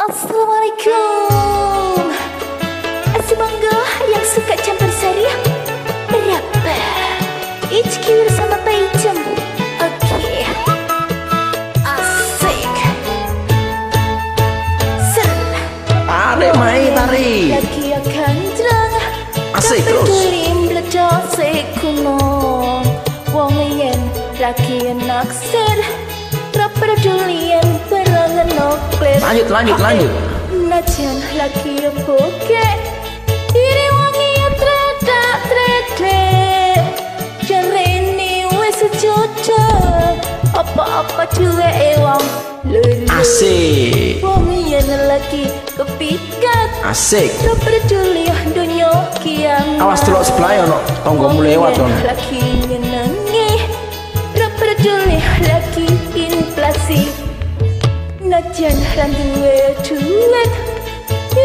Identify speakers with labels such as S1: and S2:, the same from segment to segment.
S1: Assalamualaikum. Semoga yang suka campur sari berapa? HQ bersama Pak Icem. Oke. Asik. Sen.
S2: Tarik main tarik.
S1: Lagi akan terang.
S2: Asik terus.
S1: Kelim belajar sekuno. Wong yen lagi naksir. Rapper julian perangan noklet.
S2: Lanjut.
S1: Najan lagi boke. Diri wangi treda. Jarene wis cocok. Apa-apa cuek ewang lulu.
S2: Asik.
S1: Wangi yen lagi kepikat.
S2: Asik.
S1: Rapper julian dunia kiamat.
S2: Awas delok sebelah ya ono tonggomu lewat ono.
S1: Lagi nyenengi. Rapper julian lagi inflasi. Najan randuwe duit.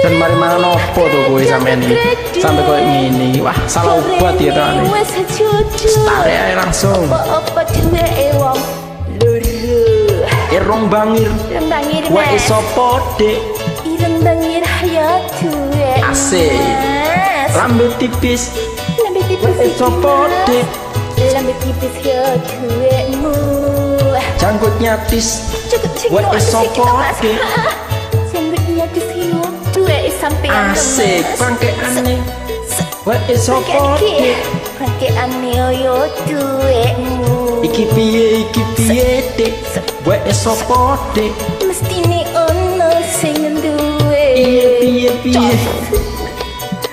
S2: Dan mari mana nopo tuh gue sampai kau ini. Wah salah obat ya tadi. Tarik aja langsung.
S1: Apa duwe ewang luru.
S2: Irung bangir. Gue isopo dek.
S1: Ireng bangir ya duwe.
S2: Asik. Lambe tipis.
S1: Lambe tipis.
S2: Isopo dek.
S1: Lambe tipis ya duwemu.
S2: Jangkutnya tis. Gue isopo dek.
S1: Janggutnya disiu duwe sampai
S2: asik bangke aneh. Gue isopo dek.
S1: Bangke aneh yo duwemu.
S2: Iki piye dek. Gue isopo dek.
S1: Mestine ono sing duwe.
S2: Piye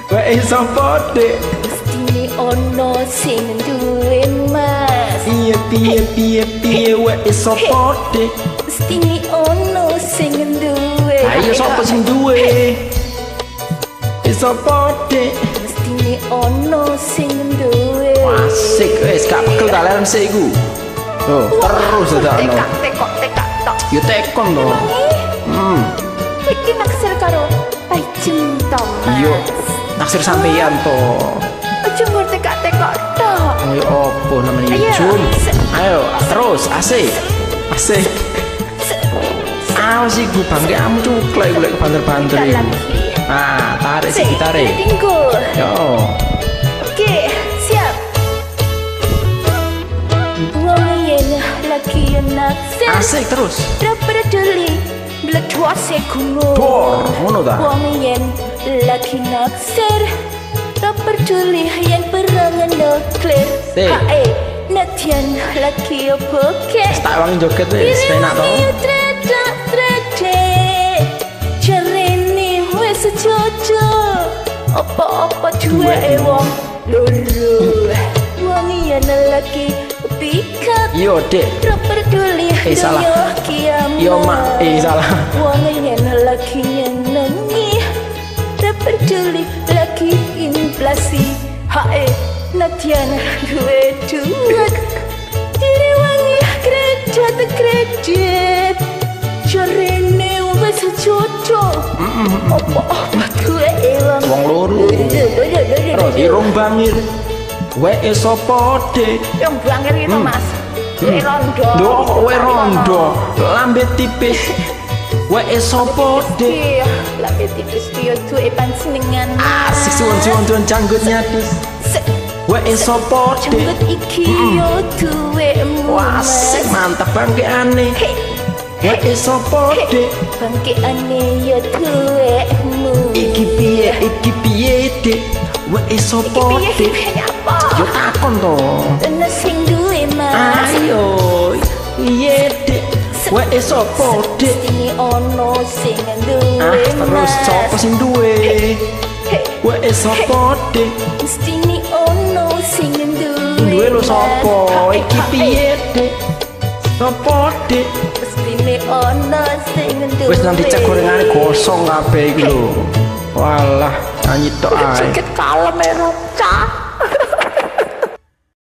S2: Gue isopo dek.
S1: Mestine ono sing duwe mas.
S2: Piye Gue isopo dek.
S1: Mestine ono sing duwe.
S2: Ayo sopo sing duwe. Isopo dek.
S1: Mestine ono sing duwe.
S2: Asik wis gak pegel kalian seiku. Oh, terus aja ono.
S1: Tekok tok.
S2: Yo tekon to.
S1: Iki naksir karo Icem to.
S2: Yo naksir sampeyan to.
S1: Aja ngerti tekok tok.
S2: Ayo opo namanya Jun. Ayo terus asik. Awas sih gue bangke kamu cuklek gue banter-banter ini. Ah, tarik sih tarik. Yo.
S1: Oke, siap. Wong yen lagi naksir.
S2: Asik terus.
S1: Rapper duli bledua sekungo.
S2: Bor, ngono ta?
S1: Wong yen lagi naksir. Rapper duli yen perangan nuklir. Hae, natian lagi oke.
S2: Tak wangi joget wis penak to.
S1: Jarene wis cocok. Apa-apa duwe wong loro. Wong yen lagi pikat.
S2: Yo dek.
S1: Rapper duli
S2: salah.
S1: kiamat.
S2: Yo mak, salah.
S1: Wong yen lagi nyenengi. Rapper duli lagi inflasi. Hae, natian duwe duit. Diri wangi kredit. Jarene wis cocok. Apa-apa duwe ewang
S2: Wong loro. Terus irung bangir. Gue isopo dek.
S1: yang bangir itu mas.
S2: Gue rondo. Lambe tipis. Gue isopo dek.
S1: Iya, lambe tipis dia duwe panjenengan.
S2: Asik suwun janggutnya dis. Gue isopo dek.
S1: Janggut iki yo duwemu.
S2: Wah asik mantap bangke aneh. Gue isopo dek.
S1: Bangke aneh yo duwemu.
S2: Iki piye dek. Gue isopo dek. Yo takon to.
S1: Ana sing duwe mas.
S2: Ayo piye dek. Gue isopo dek.
S1: Ini ono sing duwe.
S2: Terus sopo sing duwe. Gue isopo dek.
S1: Mestine ono sing duwe.
S2: Duwe lo sopo. Iki piye dek. Sopo dek.
S1: Mestine ono sing duwe.
S2: Wis nanti cek gorengane gosong kabeh iki lho. Walah, nyanyi tok ae.
S1: Joget kalem erop cah.